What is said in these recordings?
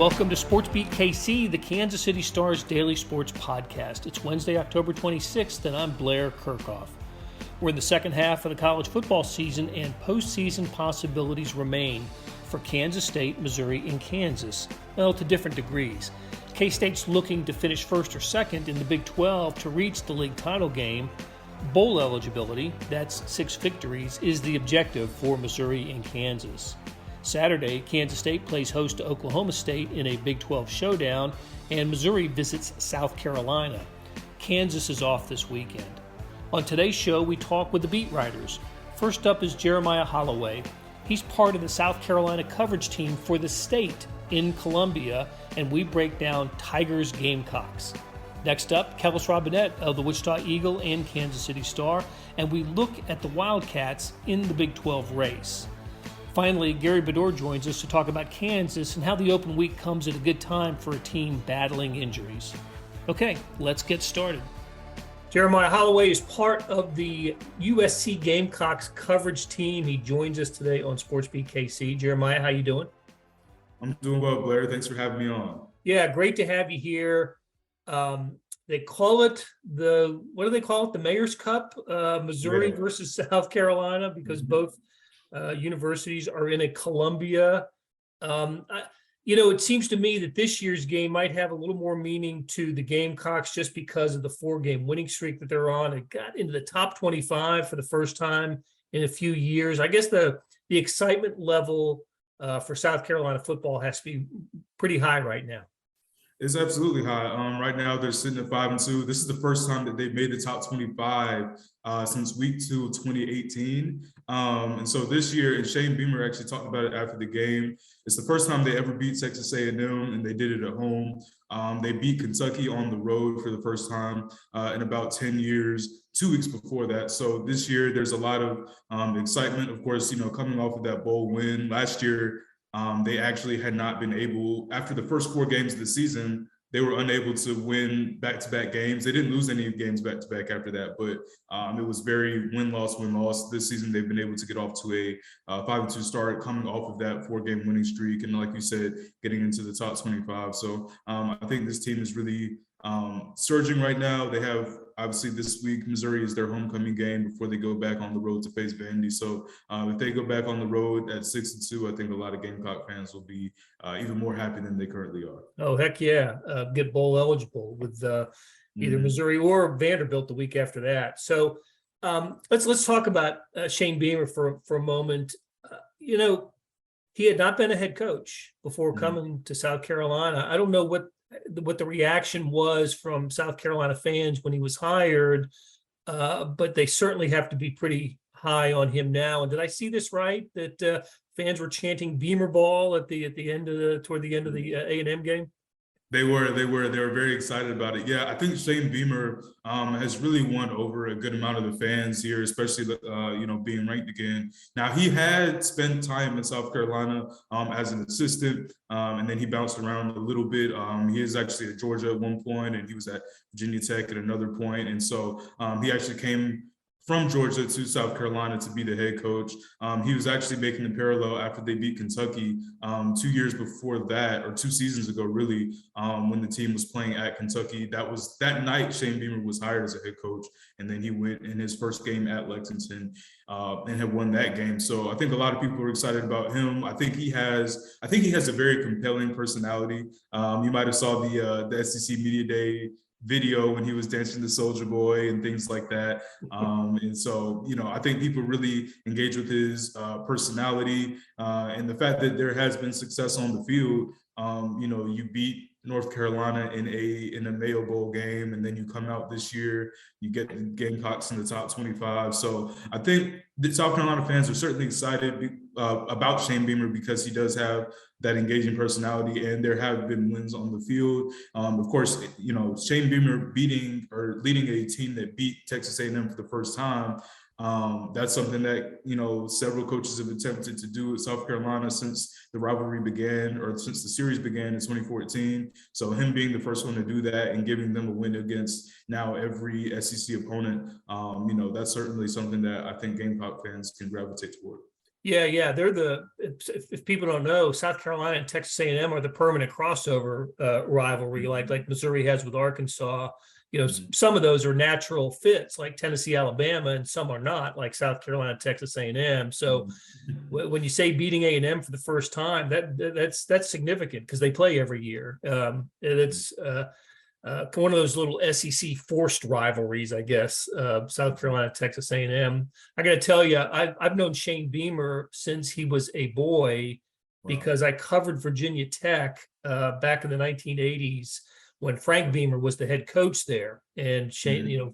welcome to Sports Beat KC, the Kansas City Star's daily sports podcast. It's Wednesday, October 26th, and I'm Blair Kirchhoff. We're in the second half of the college football season, and postseason possibilities remain for Kansas State, Missouri, and Kansas, well, to different degrees. K-State's looking to finish first or second in the Big 12 to reach the league title game. Bowl eligibility, that's 6 victories, is the objective for Missouri and Kansas. Saturday, Kansas State plays host to Oklahoma State in a Big 12 showdown, and Missouri visits South Carolina. Kansas is off this weekend. On today's show, we talk with the beat writers. First up is Jeremiah Holloway. He's part of the South Carolina coverage team for the State in Columbia, and we break down Tigers Gamecocks. Next up, Kellis Robinett of the Wichita Eagle and Kansas City Star, and we look at the Wildcats in the Big 12 race. Finally, Gary Bedore joins us to talk about Kansas and how the open week comes at a good time for a team battling injuries. Okay, let's get started. Jeremiah Holloway is part of the USC Gamecocks coverage team. He joins us today on Sports Beat KC. Jeremiah, how you doing? I'm doing well, Blair. Thanks for having me on. Yeah, great to have you here. They call it what do they call it? The Mayor's Cup, Missouri versus South Carolina, because both universities are in a Columbia. It seems to me that this year's game might have a little more meaning to the Gamecocks just because of the 4-game winning streak that they're on. It got into the top 25 for the first time in a few years. I guess the excitement level for South Carolina football has to be pretty high right now. It's absolutely high. Right now, they're sitting at 5-2. This is the first time that they've made the top 25 since week 2 of 2018. And so this year, and Shane Beamer actually talked about it after the game, it's the first time they ever beat Texas A&M, and they did it at home. They beat Kentucky on the road for the first time in about 10 years, 2 weeks before that. So this year, there's a lot of excitement, of course, coming off of that bowl win. Last year, they actually had not been able, after the first 4 games of the season, they were unable to win back-to-back games. They didn't lose any games back-to-back after that, but it was very win-loss. This season, they've been able to get off to a 5-2 start, coming off of that 4-game winning streak, and like you said, getting into the top 25. So I think this team is really surging right now. They have, obviously, this week, Missouri is their homecoming game before they go back on the road to face Vandy. So if they go back on the road at 6-2, I think a lot of Gamecock fans will be even more happy than they currently are. Oh, heck yeah. Get bowl eligible with either Missouri or Vanderbilt the week after that. So let's talk about Shane Beamer for a moment. He had not been a head coach before coming to South Carolina. I don't know what the reaction was from South Carolina fans when he was hired, but they certainly have to be pretty high on him now. And did I see this right, that fans were chanting Beamer ball toward the end of the A&M game? They were very excited about it. Yeah, I think Shane Beamer has really won over a good amount of the fans here, especially being ranked again. Now, he had spent time in South Carolina as an assistant, and then he bounced around a little bit. He is actually at Georgia at one point, and he was at Virginia Tech at another point. And so he actually came from Georgia to South Carolina to be the head coach. He was actually making the parallel after they beat Kentucky 2 years before that, or 2 seasons ago, really, when the team was playing at Kentucky. That night, Shane Beamer was hired as a head coach, and then he went in his first game at Lexington and had won that game. So I think a lot of people are excited about him. I think he has a very compelling personality. You might have saw the SEC Media Day video when he was dancing the Soldier Boy and things like that. And so, I think people really engage with his personality and the fact that there has been success on the field. You beat North Carolina in a Mayo Bowl game, and then you come out this year, you get the Gamecocks in the top 25. So I think the South Carolina fans are certainly excited about Shane Beamer because he does have that engaging personality, and there have been wins on the field. Of course, Shane Beamer leading a team that beat Texas A&M for the first time. That's something that, several coaches have attempted to do at South Carolina since the rivalry began, or since the series began in 2014. So him being the first one to do that and giving them a win against now every SEC opponent, that's certainly something that I think Gamecock fans can gravitate toward. Yeah. They're if people don't know, South Carolina and Texas A&M are the permanent crossover rivalry, like Missouri has with Arkansas. Some of those are natural fits, like Tennessee, Alabama, and some are not, like South Carolina, Texas A&M. So when you say beating A&M for the first time, that's significant because they play every year. It's one of those little SEC forced rivalries, I guess. South Carolina, Texas A&M. I got to tell you, I've known Shane Beamer since he was a boy, because I covered Virginia Tech back in the 1980s when Frank Beamer was the head coach there, and Shane,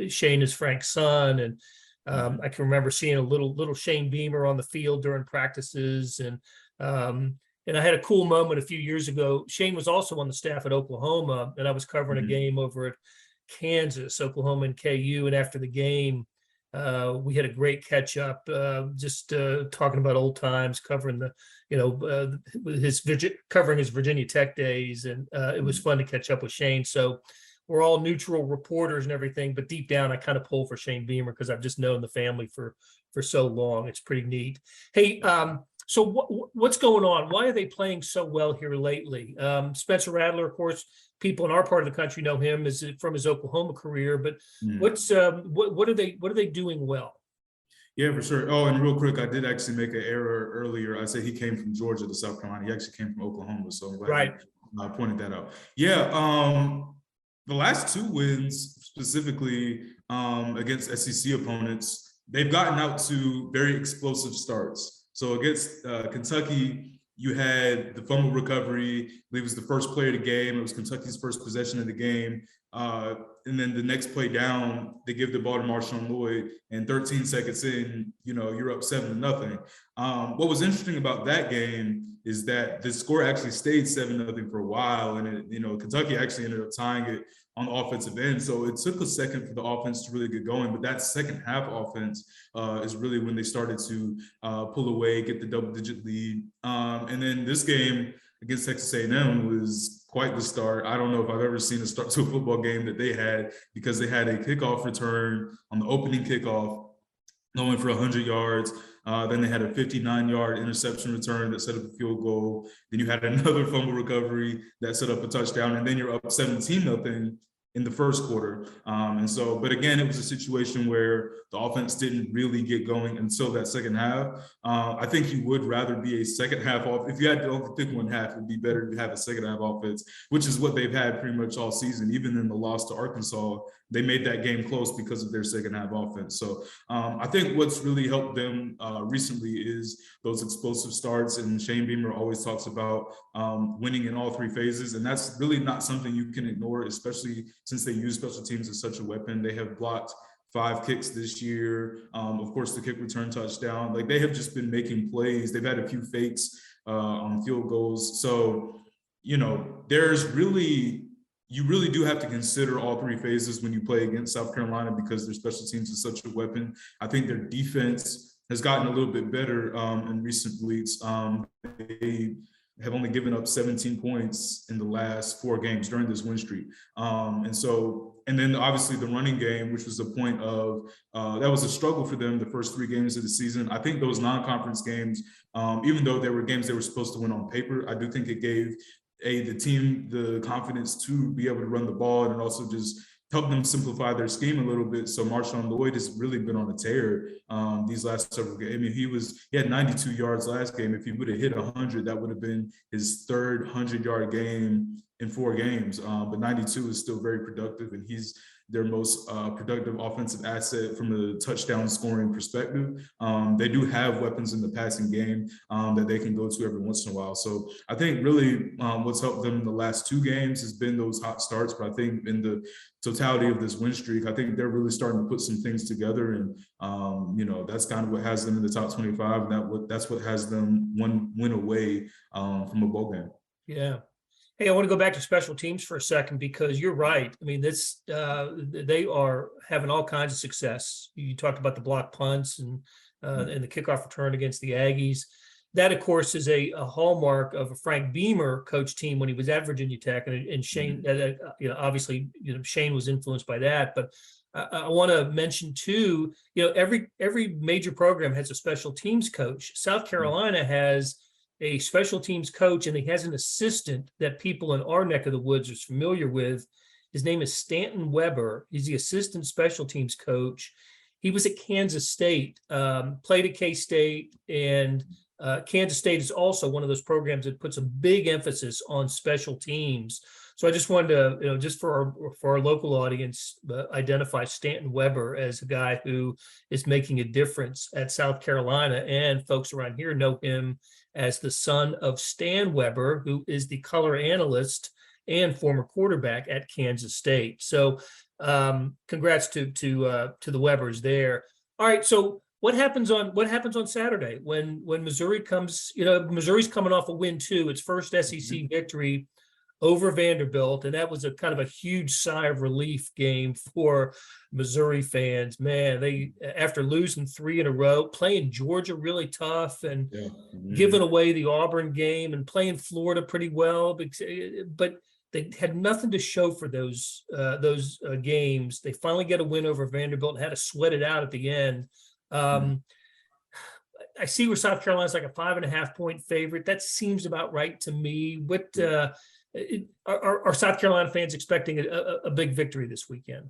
Shane is Frank's son, and I can remember seeing a little Shane Beamer on the field during practices, and I had a cool moment a few years ago. Shane was also on the staff at Oklahoma, and I was covering a game over at Kansas, Oklahoma and KU. And after the game, we had a great catch up, just talking about old times, covering covering his Virginia Tech days, and it was fun to catch up with Shane. So we're all neutral reporters and everything, but deep down, I kind of pull for Shane Beamer because I've just known the family for so long. It's pretty neat. Hey, so what's going on? Why are they playing so well here lately? Spencer Rattler, of course, people in our part of the country know him from his Oklahoma career, but what are they doing well? Yeah, for sure. Oh, and real quick, I did actually make an error earlier. I said he came from Georgia to South Carolina. He actually came from Oklahoma, so I'm glad I pointed that out. Yeah, the last two wins specifically against SEC opponents, they've gotten out to very explosive starts. So against Kentucky, you had the fumble recovery. I believe it was the first play of the game. It was Kentucky's first possession of the game. And then the next play down, they give the ball to Marshawn Lloyd, and 13 seconds in, you're up 7-0. What was interesting about that game is that the score actually stayed 7-0 for a while, and Kentucky actually ended up tying it on the offensive end. So it took a second for the offense to really get going, but that second half offense is really when they started to pull away, get the double-digit lead. And then this game against Texas A&M was quite the start. I don't know if I've ever seen a start to a football game that they had, because they had a kickoff return on the opening kickoff going for 100 yards. Then they had a 59-yard interception return that set up a field goal. Then you had another fumble recovery that set up a touchdown, and then you're up 17-0 in the first quarter. But again, it was a situation where the offense didn't really get going until that second half. I think you would rather be a second half off. If you had to only pick one half, it'd be better to have a second half offense, which is what they've had pretty much all season. Even in the loss to Arkansas, they made that game close because of their second half offense. So I think what's really helped them recently is those explosive starts. And Shane Beamer always talks about winning in all three phases. And that's really not something you can ignore, especially since they use special teams as such a weapon. They have blocked 5 kicks this year. Of course, the kick return touchdown. Like, they have just been making plays. They've had a few fakes on field goals. So, you really do have to consider all three phases when you play against South Carolina, because their special teams is such a weapon. I think their defense has gotten a little bit better in recent weeks. They have only given up 17 points in the last 4 games during this win streak. And then obviously the running game, which was a point of, that was a struggle for them the first 3 games of the season. I think those non-conference games, even though there were games they were supposed to win on paper, I do think it gave the team the confidence to be able to run the ball, and also just help them simplify their scheme a little bit. So Marshawn Lloyd has really been on a tear these last several games. I mean, he had 92 yards last game. If he would have hit 100, that would have been his 3rd 100-yard game in 4 games. But 92 is still very productive, and he's their most productive offensive asset from a touchdown scoring perspective. They do have weapons in the passing game that they can go to every once in a while. So I think really what's helped them in the last 2 games has been those hot starts. But I think in the totality of this win streak, I think they're really starting to put some things together. And, that's kind of what has them in the top 25. And that's what has them one win away from a bowl game. Yeah. Hey, I want to go back to special teams for a second, because you're right. I mean, they are having all kinds of success. You talked about the block punts and the kickoff return against the Aggies. That, of course, is a hallmark of a Frank Beamer coach team when he was at Virginia Tech, and Shane. Obviously, Shane was influenced by that. But I want to mention too, every major program has a special teams coach. South Carolina has a special teams coach, and he has an assistant that people in our neck of the woods are familiar with. His name is Stanton Weber. He's the assistant special teams coach. He was at Kansas State, played at K-State, and Kansas State is also one of those programs that puts a big emphasis on special teams. So I just wanted to, just for our local audience, identify Stanton Weber as a guy who is making a difference at South Carolina, and folks around here know him as the son of Stan Weber, who is the color analyst and former quarterback at Kansas State. So congrats to the Webers there. All right, so what happens on Saturday when Missouri comes? Missouri's coming off a win too. Its first SEC victory over Vanderbilt, and that was a kind of a huge sigh of relief game for Missouri fans. Man, they, after losing 3 in a row, playing Georgia really tough, and giving away the Auburn game, and playing Florida pretty well, but they had nothing to show for those games. They finally get a win over Vanderbilt and had to sweat it out at the end. I see where South Carolina's like a 5.5 point favorite. That seems about right to me. What are South Carolina fans expecting a big victory this weekend?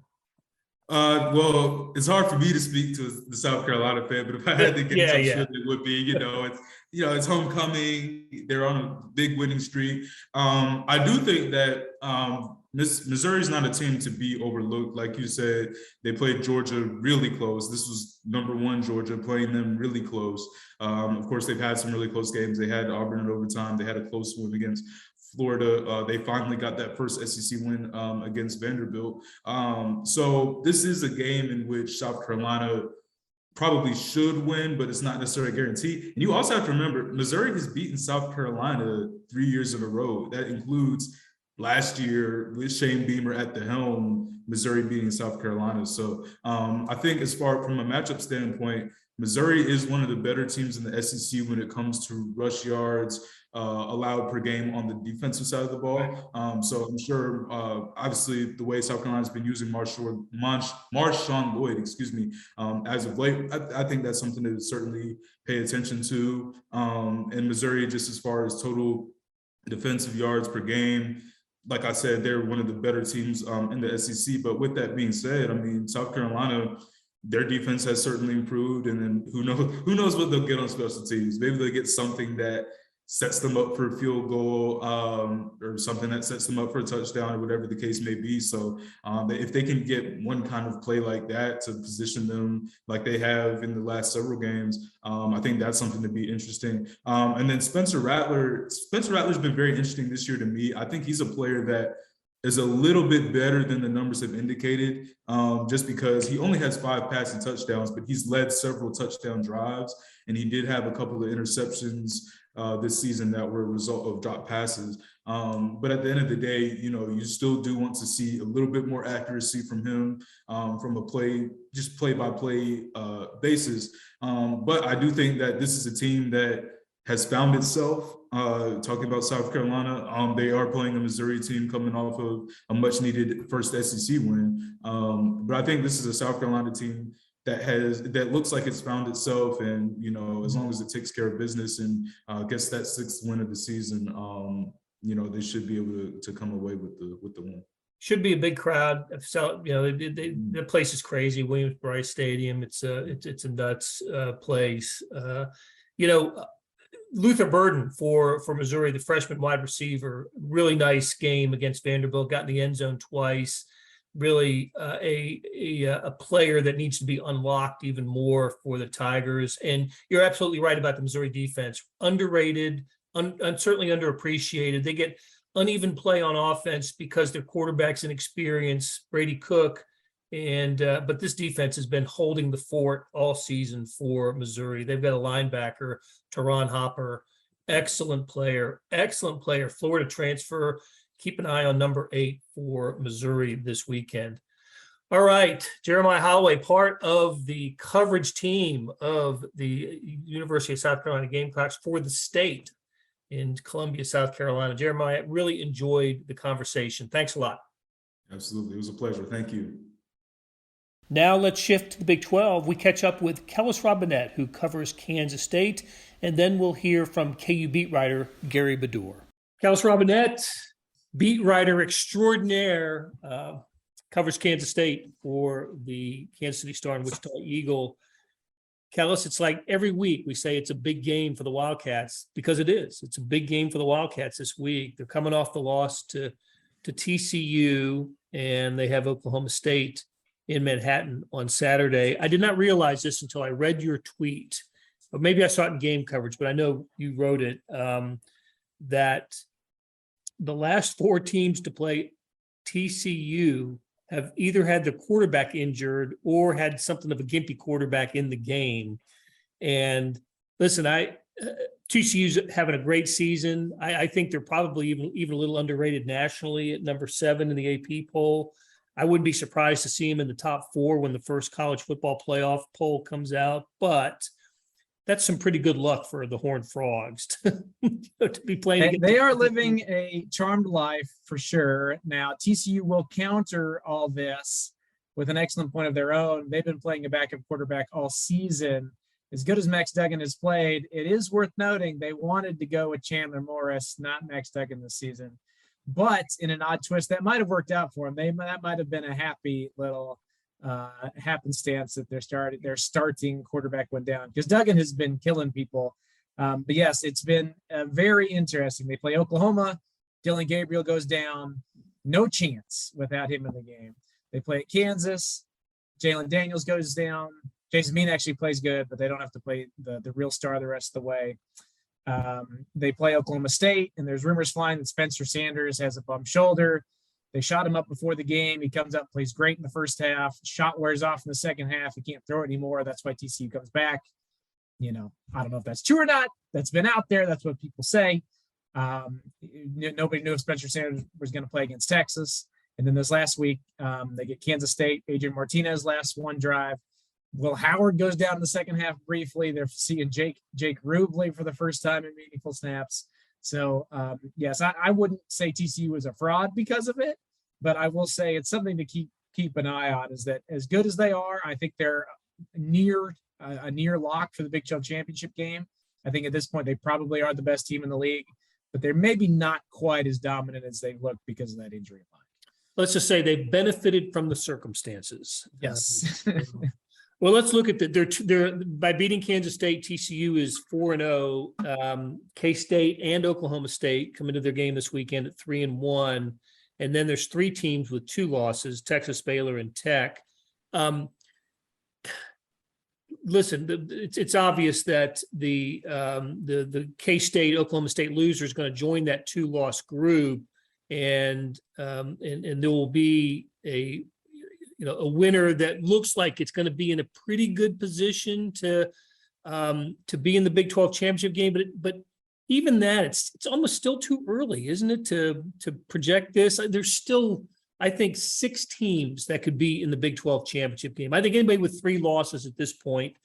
Well, it's hard for me to speak to the South Carolina fan, but if I had to guess, I'm sure it would be. It's homecoming. They're on a big winning streak. I do think that Missouri's not a team to be overlooked. Like you said, they played Georgia really close. This was #1 Georgia, playing them really close. Of course, they've had some really close games. They had Auburn in overtime. They had a close win against Florida. They finally got that first SEC win against Vanderbilt. So this is a game in which South Carolina probably should win, but it's not necessarily a guarantee. And you also have to remember, Missouri has beaten South Carolina 3 years in a row. That includes last year with Shane Beamer at the helm, Missouri beating South Carolina. So I think as far from a matchup standpoint, Missouri is one of the better teams in the SEC when it comes to rush yards allowed per game on the defensive side of the ball. So I'm sure, obviously, the way South Carolina's been using Marshawn Lloyd, as of late, I think that's something to certainly pay attention to. And Missouri, just as far as total defensive yards per game, like I said, they're one of the better teams in the SEC. But with that being said, I mean, South Carolina, their defense has certainly improved, and then who knows what they'll get on special teams. Maybe they'll get something that sets them up for a field goal, or something that sets them up for a touchdown, or whatever the case may be. So if they can get one kind of play like that to position them like they have in the last several games, I think that's something to be interesting. And then Spencer Rattler's been very interesting this year to me. I think he's a player that is a little bit better than the numbers have indicated, just because he only has 5 passing touchdowns, but he's led several touchdown drives, and he did have a couple of interceptions this season that were a result of drop passes. But at the end of the day, you still do want to see a little bit more accuracy from him, from a play-by-play basis. But I do think that this is a team that has found itself. Talking about South Carolina, they are playing a Missouri team coming off of a much-needed first SEC win. But I think this is a South Carolina team that looks like it's found itself, and as long as it takes care of business and gets that 6th win of the season, they should be able to come away with the win. Should be a big crowd. So the place is crazy. Williams-Brice Stadium. It's a nuts place. Luther Burden for Missouri, the freshman wide receiver, really nice game against Vanderbilt. Got in the end zone twice. Really a player that needs to be unlocked even more for the Tigers. And you're absolutely right about the Missouri defense. Underrated, certainly underappreciated. They get uneven play on offense because their quarterback's inexperienced, Brady Cook. But this defense has been holding the fort all season for Missouri. They've got a linebacker, Teron Hopper, excellent player, Florida transfer. Keep an eye on number 8 for Missouri this weekend. All right, Jeremiah Holloway, part of the coverage team of the University of South Carolina Gamecocks for the state in Columbia, South Carolina. Jeremiah, really enjoyed the conversation. Thanks a lot. Absolutely. It was a pleasure. Thank you. Now let's shift to the Big 12. We catch up with Kellis Robinett, who covers Kansas State, and then we'll hear from KU beat writer Gary Bedore. Kellis Robinett, beat writer extraordinaire, covers Kansas State for the Kansas City Star and Wichita Eagle. Kellis, it's like every week we say it's a big game for the Wildcats, because it is. It's a big game for the Wildcats this week. They're coming off the loss to TCU, and they have Oklahoma State in Manhattan on Saturday. I did not realize this until I read your tweet, or maybe I saw it in game coverage, but I know you wrote it, that the last 4 teams to play TCU have either had their quarterback injured or had something of a gimpy quarterback in the game. And listen, TCU's having a great season. I think they're probably even a little underrated nationally at number 7 in the AP poll. I wouldn't be surprised to see them in the top 4 when the first college football playoff poll comes out, but that's some pretty good luck for the Horned Frogs to be playing. They are living a charmed life for sure. Now, TCU will counter all this with an excellent point of their own. They've been playing a backup quarterback all season. As good as Max Duggan has played, it is worth noting they wanted to go with Chandler Morris, not Max Duggan this season. But in an odd twist, that might have worked out for them. That might have been a happy little happenstance that their starting quarterback went down, because Duggan has been killing people. But yes, it's been very interesting. They play Oklahoma. Dylan Gabriel goes down. No chance without him in the game. They play at Kansas. Jalen Daniels goes down. Jason Bean actually plays good, but they don't have to play the real star the rest of the way. They play Oklahoma State, and there's rumors flying that Spencer Sanders has a bum shoulder. They shot him up before the game. He comes up, plays great in the first half. Shot wears off in the second half. He can't throw it anymore. That's why TCU comes back. I don't know if that's true or not. That's been out there. That's what people say. Nobody knew if Spencer Sanders was going to play against Texas. And then this last week, they get Kansas State. Adrian Martinez last one drive. Will Howard goes down in the second half briefly. They're seeing Jake Rubley for the first time in meaningful snaps. So, yes, I wouldn't say TCU is a fraud because of it, but I will say it's something to keep an eye on, is that as good as they are, I think they're near a near lock for the Big 12 championship game. I think at this point they probably are the best team in the league, but they're maybe not quite as dominant as they look because of that injury line. Let's just say they benefited from the circumstances. Yes. Well, let's look at their by beating Kansas State. TCU is 4-0. K-State and Oklahoma State come into their game this weekend at 3-1, and then there's 3 teams with 2 losses: Texas, Baylor, and Tech. Listen, it's obvious that the K-State Oklahoma State loser is going to join that 2-loss group, and there will be a winner that looks like it's going to be in a pretty good position to be in the Big 12 championship game. But even that, it's almost still too early, isn't it, to project this? There's still, I think, 6 teams that could be in the Big 12 championship game. I think anybody with 3 losses at this point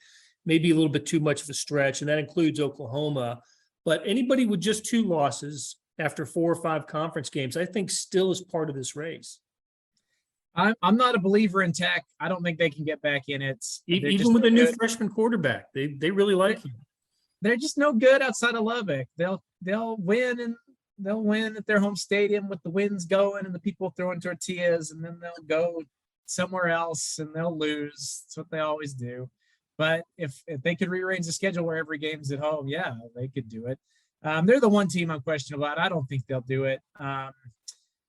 may be a little bit too much of a stretch, and that includes Oklahoma. But anybody with just 2 losses after 4 or 5 conference games, I think still is part of this race. I'm not a believer in Tech. I don't think they can get back in it. Even with a new freshman quarterback, they really like him. They're just no good outside of Lubbock. They'll win, and they'll win at their home stadium with the winds going and the people throwing tortillas, and then they'll go somewhere else and they'll lose. That's what they always do. But if they could rearrange the schedule where every game's at home, yeah, they could do it. They're the one team I'm questionable about. I don't think they'll do it.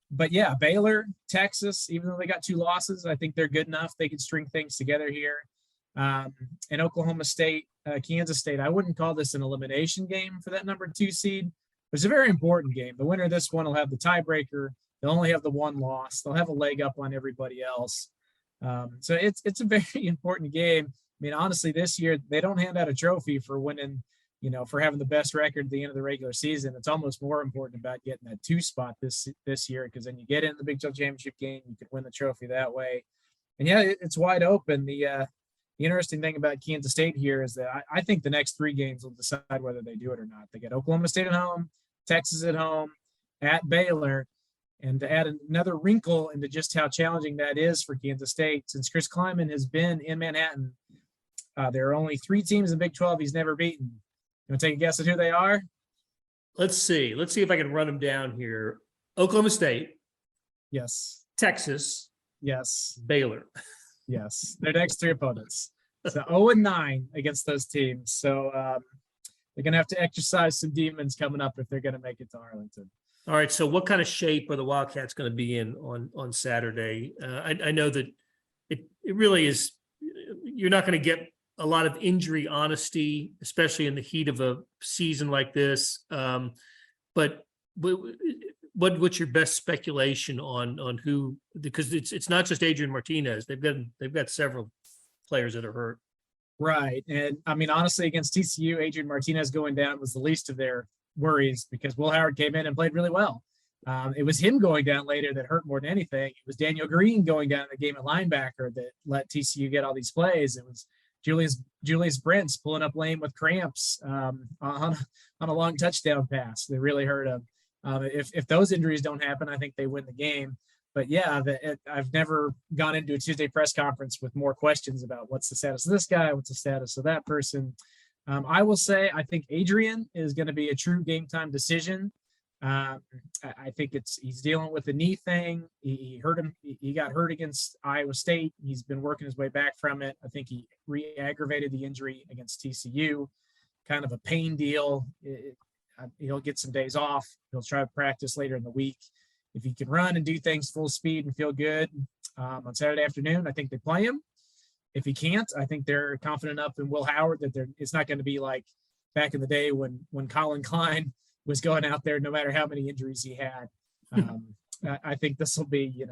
But yeah, Baylor, Texas, even though they got 2 losses, I think they're good enough. They can string things together here. And Oklahoma State, Kansas State, I wouldn't call this an elimination game for that number 2 seed. It's a very important game. The winner of this one will have the tiebreaker. They'll only have the 1 loss. They'll have a leg up on everybody else. So it's a very important game. I mean, honestly, this year, they don't hand out a trophy for winning, for having the best record at the end of the regular season. It's almost more important about getting that 2 spot this year, because then you get in the Big 12 championship game, you can win the trophy that way. And yeah, it's wide open. The interesting thing about Kansas State here is that I think the next 3 games will decide whether they do it or not. They get Oklahoma State at home, Texas at home, at Baylor. And to add another wrinkle into just how challenging that is for Kansas State, since Chris Kleiman has been in Manhattan, there are only 3 teams in the Big 12 he's never beaten. You want to take a guess at who they are? Let's see if I can run them down here. Oklahoma State. Yes. Texas. Yes. Baylor. Yes. Their next 3 opponents. So 0-9 against those teams. So they're going to have to exercise some demons coming up if they're going to make it to Arlington. All right. So what kind of shape are the Wildcats going to be in on Saturday? I know that it really is. You're not going to get a lot of injury honesty, especially in the heat of a season like this. But what's your best speculation on who? Because it's not just Adrian Martinez. They've got several players that are hurt. Right. And I mean, honestly, against TCU, Adrian Martinez going down was the least of their worries because Will Howard came in and played really well. It was him going down later that hurt more than anything. It was Daniel Green going down in the game at linebacker that let TCU get all these plays. It was Julius Brents pulling up lane with cramps on a long touchdown pass. They really hurt him. If those injuries don't happen, I think they win the game. But yeah, I've never gone into a Tuesday press conference with more questions about what's the status of this guy, what's the status of that person. I will say I think Adrian is going to be a true game time decision. I think he's dealing with the knee thing. He hurt him. He got hurt against Iowa State. He's been working his way back from it. I think he re-aggravated the injury against TCU. Kind of a pain deal. He'll get some days off. He'll try to practice later in the week. If he can run and do things full speed and feel good on Saturday afternoon, I think they play him. If he can't, I think they're confident enough in Will Howard that it's not going to be like back in the day when Colin Klein was going out there no matter how many injuries he had. I think this will be,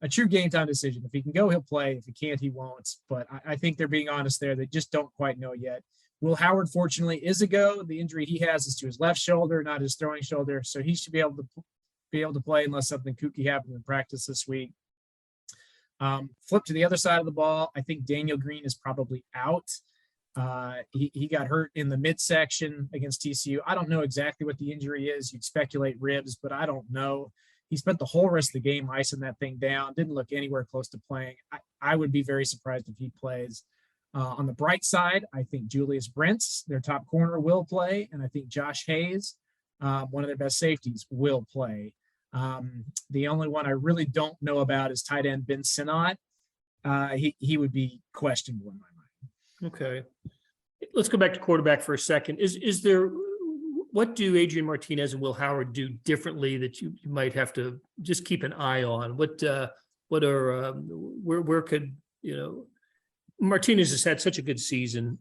a true game time decision. If he can go, he'll play. If he can't, he won't. But I think they're being honest there. They just don't quite know yet. Will Howard, fortunately, is a go. The injury he has is to his left shoulder, not his throwing shoulder. So he should be able to play unless something kooky happens in practice this week. Flip to the other side of the ball. I think Daniel Green is probably out. He got hurt in the midsection against TCU. I don't know exactly what the injury is. You'd speculate ribs, but I don't know. He spent the whole rest of the game icing that thing down. Didn't look anywhere close to playing. I would be very surprised if he plays. On the bright side, I think Julius Brents, their top corner, will play. And I think Josh Hayes, one of their best safeties, will play. The only one I really don't know about is tight end Ben Sinnott. He would be questionable in my mind. Okay. Let's go back to quarterback for a second. Is there, what do Adrian Martinez and Will Howard do differently that you might have to just keep an eye on? Where could, Martinez has had such a good season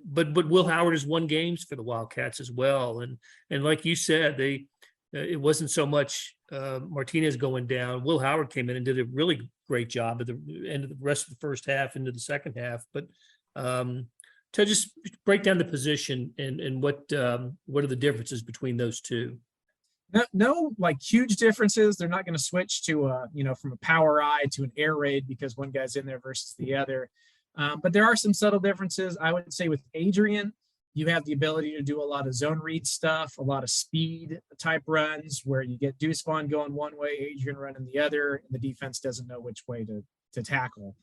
but Will Howard has won games for the Wildcats as well. And like you said, it wasn't so much Martinez going down. Will Howard came in and did a really great job at the end of the rest of the first half into the second half. But to just break down the position and what are the differences between those two? No, like huge differences. They're not going to switch to from a power eye to an air raid because one guy's in there versus the other. But there are some subtle differences. I would say with Adrian, you have the ability to do a lot of zone read stuff, a lot of speed type runs where you get Deuce Vaughn going one way, Adrian running the other, and the defense doesn't know which way to tackle.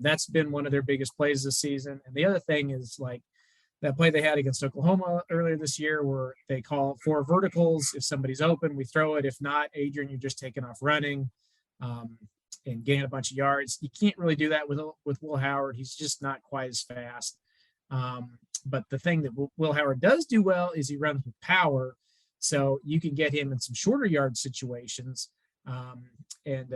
That's been one of their biggest plays this season. And the other thing is like that play they had against Oklahoma earlier this year where they call 4 verticals. If somebody's open, we throw it. If not, Adrian, you're just taking off running and gain a bunch of yards. You can't really do that with Will Howard. He's just not quite as fast. But the thing that Will Howard does do well is he runs with power. So you can get him in some shorter yard situations and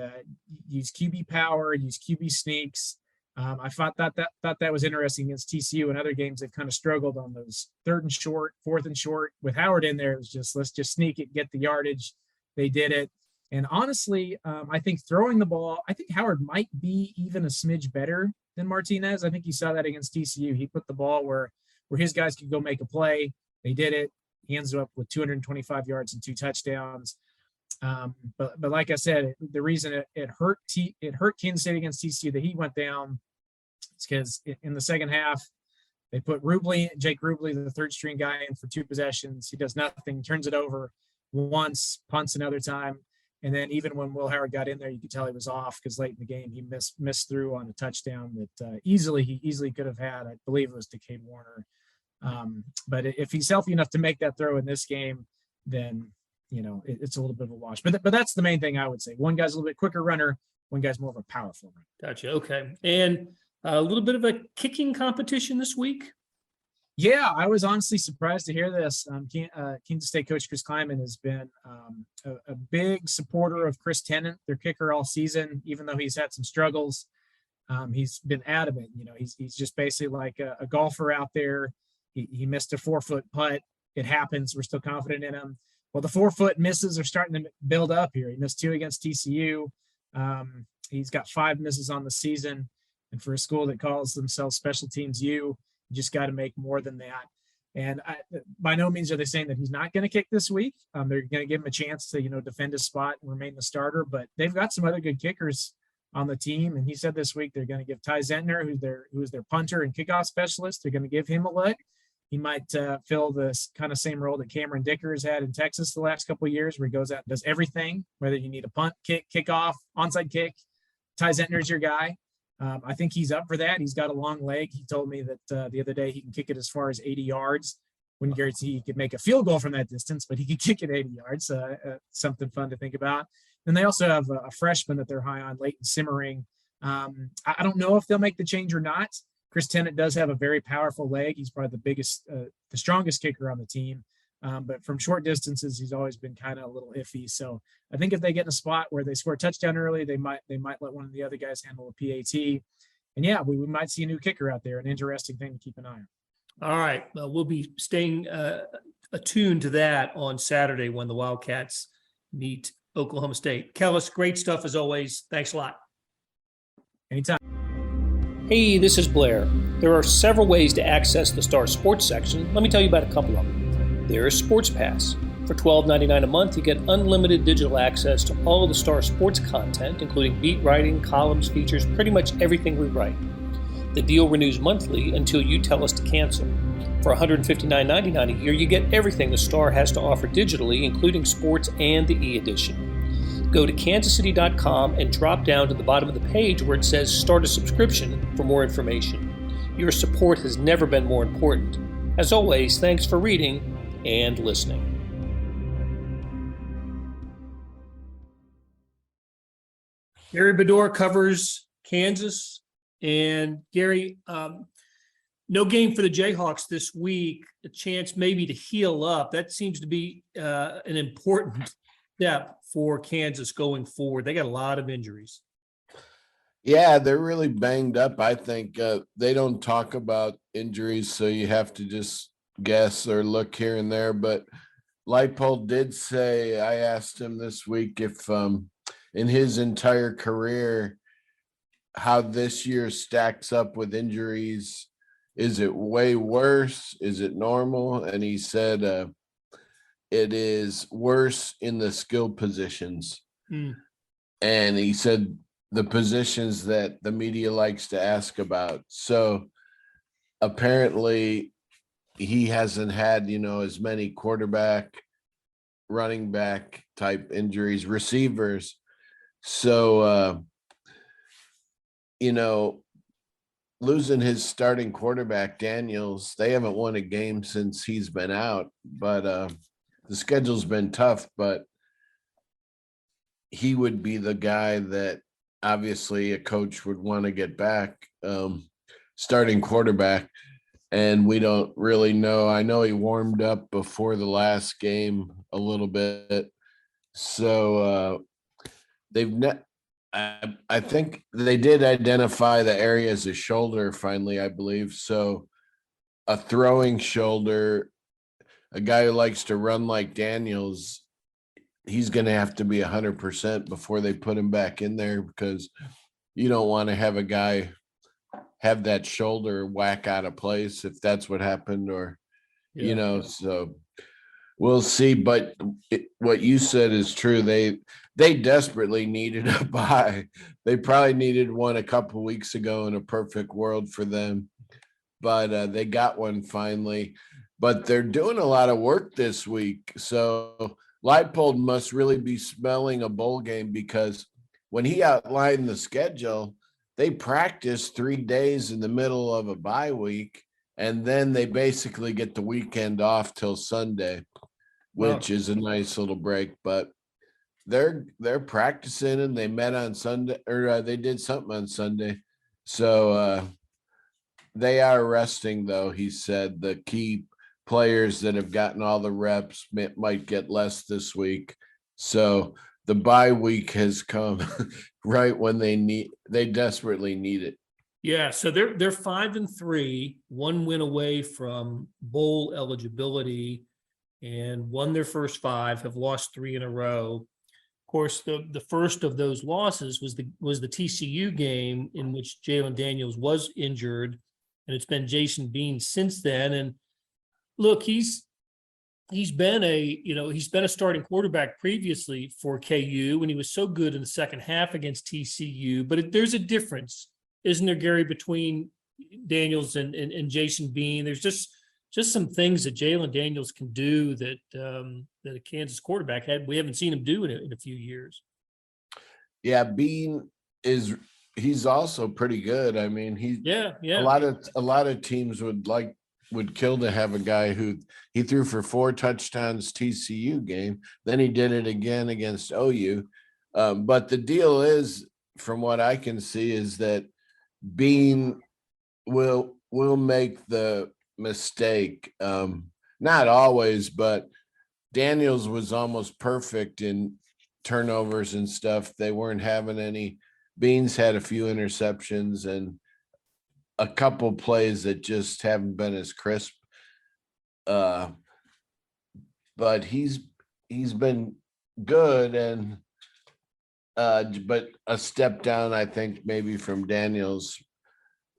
use QB power, use QB sneaks. I thought that was interesting against TCU. In other games, they've kind of struggled on those 3rd and short, 4th and short. With Howard in there, it was just, let's just sneak it, get the yardage. They did it. And honestly, I think throwing the ball, I think Howard might be even a smidge better than Martinez. I think you saw that against TCU. He put the ball where his guys could go make a play. They did it. He ends up with 225 yards and 2 touchdowns. But like I said, the reason it hurt Kansas State against TCU that he went down is because in the second half, they put Jake Rubley, the 3rd string guy, in for 2 possessions. He does nothing, turns it over. once, punts another time. And then even when Will Howard got in there, you could tell he was off because late in the game, he missed through on a touchdown that he easily could have had. I believe it was to Cade Warner. But if he's healthy enough to make that throw in this game, then, it's a little bit of a wash. But that's the main thing I would say. One guy's a little bit quicker runner. One guy's more of a powerful runner. Gotcha. Okay. And a little bit of a kicking competition this week. Yeah, I was honestly surprised to hear this. Kansas State coach Chris Kleiman has been a big supporter of Chris Tennant, their kicker, all season, even though he's had some struggles. He's been adamant. He's just basically like a golfer out there. He missed a 4-foot putt. It happens. We're still confident in him. Well, the 4-foot misses are starting to build up here. He missed 2 against TCU. He's got 5 misses on the season. And for a school that calls themselves Special Teams U, you just got to make more than that. And by no means are they saying that he's not going to kick this week. They're going to give him a chance to, defend his spot and remain the starter. But they've got some other good kickers on the team. And he said this week they're going to give Ty Zentner, who's their punter and kickoff specialist, they're going to give him a look. He might fill this kind of same role that Cameron Dicker has had in Texas the last couple of years, where he goes out and does everything, whether you need a punt, kick, kickoff, onside kick. Ty Zentner's your guy. I think he's up for that. He's got a long leg. He told me that the other day he can kick it as far as 80 yards. Wouldn't guarantee he could make a field goal from that distance, but he could kick it 80 yards. Something fun to think about. And they also have a freshman that they're high on, Leighton Simmering. I don't know if they'll make the change or not. Chris Tennant does have a very powerful leg. He's probably the strongest kicker on the team. But from short distances, he's always been kind of a little iffy. So I think if they get in a spot where they score a touchdown early, they might let one of the other guys handle a PAT. And yeah, we might see a new kicker out there. An interesting thing to keep an eye on. All right. We'll be staying attuned to that on Saturday when the Wildcats meet Oklahoma State. Kellis, great stuff as always. Thanks a lot. Anytime. Hey, this is Blair. There are several ways to access the Star Sports section. Let me tell you about a couple of them. There's Sports Pass. For $12.99 a month, you get unlimited digital access to all the Star Sports content, including beat writing, columns, features, pretty much everything we write. The deal renews monthly until you tell us to cancel. For $159.99 a year, you get everything the Star has to offer digitally, including sports and the e-edition. Go to kansascity.com and drop down to the bottom of the page where it says Start a Subscription for more information. Your support has never been more important. As always, thanks for reading and listening. Gary Bedore covers Kansas. And Gary, no game for the Jayhawks this week, a chance maybe to heal up. That seems to be an important step for Kansas going forward. They got a lot of injuries. Yeah, they're really banged up. I think they don't talk about injuries, so you have to just guess or look here and there. But Leipold did say, I asked him this week if in his entire career, how this year stacks up with injuries. Is it way worse? Is it normal? And he said it is worse in the skill positions. And he said the positions that the media likes to ask about. So apparently he hasn't had, as many quarterback, running back type injuries, receivers. So, losing his starting quarterback, Daniels, they haven't won a game since he's been out, but the schedule's been tough, but he would be the guy that obviously a coach would want to get back, starting quarterback. And we don't really know. I know he warmed up before the last game a little bit. So I think they did identify the area as a shoulder finally, I believe. So a throwing shoulder, a guy who likes to run like Daniels, he's going to have to be 100% before they put him back in there, because you don't want to have a guy have that shoulder whack out of place if that's what happened, or, so we'll see. But what you said is true. They desperately needed a bye. They probably needed one a couple of weeks ago in a perfect world for them, but they got one finally. But they're doing a lot of work this week. So Leipold must really be smelling a bowl game, because when he outlined the schedule, they practiced 3 days in the middle of a bye week, and then they basically get the weekend off till Sunday, which is a nice little break. But they're practicing, and they met on Sunday, or they did something on Sunday. So they are resting, though. He said the key players that have gotten all the reps might get less this week. So the bye week has come right when they desperately need it. Yeah, so they're 5-3, 1 win away from bowl eligibility, and won their first 5, have lost 3 in a row. Of course, the first of those losses was the TCU game, in which Jalen Daniels was injured, and it's been Jason Bean since then. And look, he's been a starting quarterback previously for KU, and he was so good in the second half against TCU. But there's a difference, isn't there, Gary, between Daniels and Jason Bean? There's just some things that Jalen Daniels can do that a Kansas quarterback we haven't seen him do in a few years. Yeah, Bean he's also pretty good. I mean, a lot of teams would kill to have a guy who he threw for 4 touchdowns TCU game. Then he did it again against OU. But the deal is, from what I can see, is that Bean will make the mistake. Not always, but Daniels was almost perfect in turnovers and stuff. They weren't having any. Beans had a few interceptions and a couple plays that just haven't been as crisp. But he's been good, and but a step down, I think, maybe from Daniels.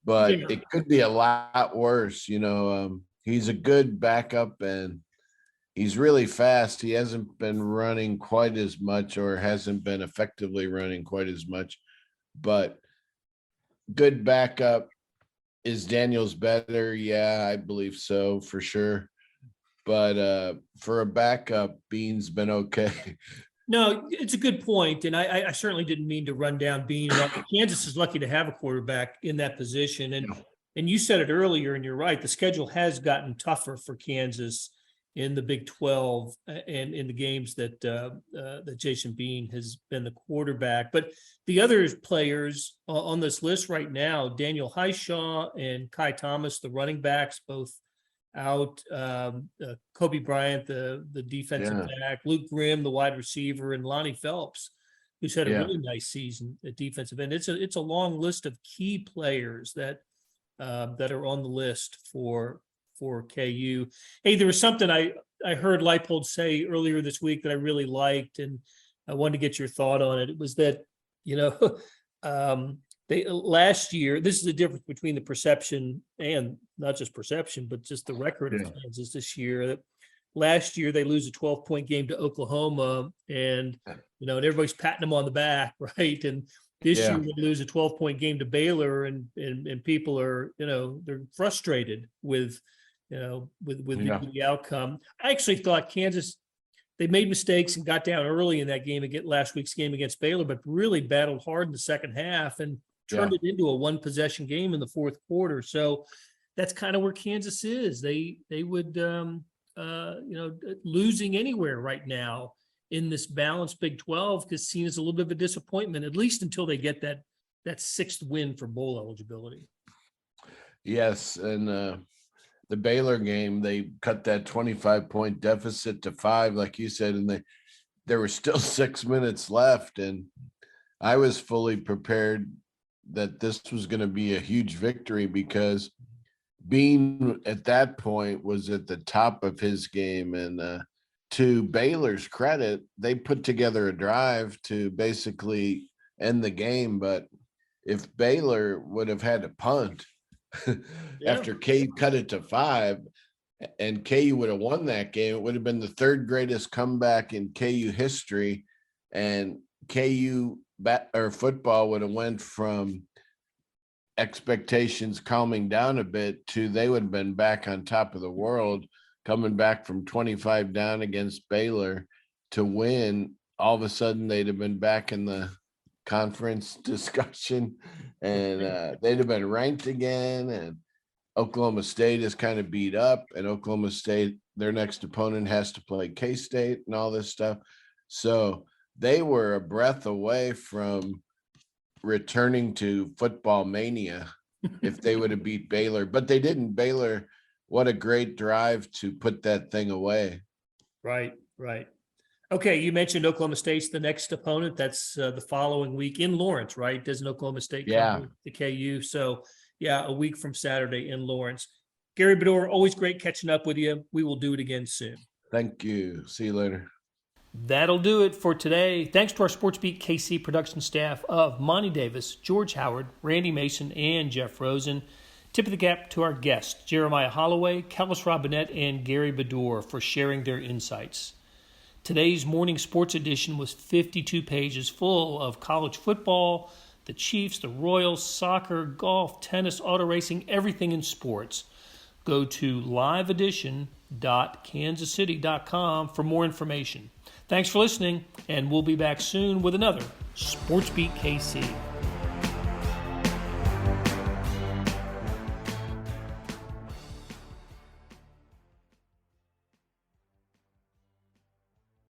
But it could be a lot worse. He's a good backup, and he's really fast. He hasn't been running quite as much, or hasn't been effectively running quite as much, but good backup. Is Daniels better? Yeah, I believe so, for sure. But for a backup, Bean's been okay. No, it's a good point, and I certainly didn't mean to run down Bean. Kansas is lucky to have a quarterback in that position, and you said it earlier, and you're right. The schedule has gotten tougher for Kansas in the Big 12 and in the games that Jason Bean has been the quarterback. But the other players on this list right now, Daniel Highshaw and Kai Thomas, the running backs, both out. Kobe Bryant, the defensive back, Luke Grimm, the wide receiver, and Lonnie Phelps, who's had a really nice season at defensive end. It's a long list of key players that are on the list for KU. Hey, there was something I heard Leipold say earlier this week that I really liked, and I wanted to get your thought on it. It was that, they last year, this is the difference between the perception, and not just perception, but just the record of Kansas this year. That last year they lose a 12-point game to Oklahoma, and and everybody's patting them on the back, right? And this year they lose a 12-point game to Baylor, and people are, they're frustrated with the outcome. I actually thought Kansas, they made mistakes and got down early in that game, last week's game against Baylor, but really battled hard in the second half and turned it into a 1-possession game in the fourth quarter. So that's kind of where Kansas is. They would, losing anywhere right now in this balanced Big 12 is seen as a little bit of a disappointment, at least until they get that 6th win for bowl eligibility. Yes, and the Baylor game, they cut that 25-point deficit to 5, like you said, and there were still 6 minutes left, and I was fully prepared that this was going to be a huge victory, because Bean at that point was at the top of his game. And to Baylor's credit, they put together a drive to basically end the game. But if Baylor would have had to punt after KU cut it to 5, and KU would have won that game, it would have been the 3rd greatest comeback in KU history. And KU football would have went from expectations calming down a bit to they would have been back on top of the world, coming back from 25 down against Baylor. to win, all of a sudden they'd have been back in the conference discussion, and they'd have been ranked again. And Oklahoma State is kind of beat up, and Oklahoma State, their next opponent, has to play K-State and all this stuff. So they were a breath away from returning to football mania if they would have beat Baylor, but they didn't. Baylor, what a great drive to put that thing away. Right. Okay, you mentioned Oklahoma State's the next opponent. That's the following week in Lawrence, right? Doesn't Oklahoma State come to the KU? So, yeah, a week from Saturday in Lawrence. Gary Bedore, always great catching up with you. We will do it again soon. Thank you. See you later. That'll do it for today. Thanks to our SportsBeat KC production staff of Monty Davis, George Howard, Randy Mason, and Jeff Rosen. Tip of the cap to our guests, Jeremiah Holloway, Kellis Robinett, and Gary Bedore, for sharing their insights. Today's morning sports edition was 52 pages full of college football, the Chiefs, the Royals, soccer, golf, tennis, auto racing, everything in sports. Go to liveedition.kansascity.com for more information. Thanks for listening, and we'll be back soon with another SportsBeat KC.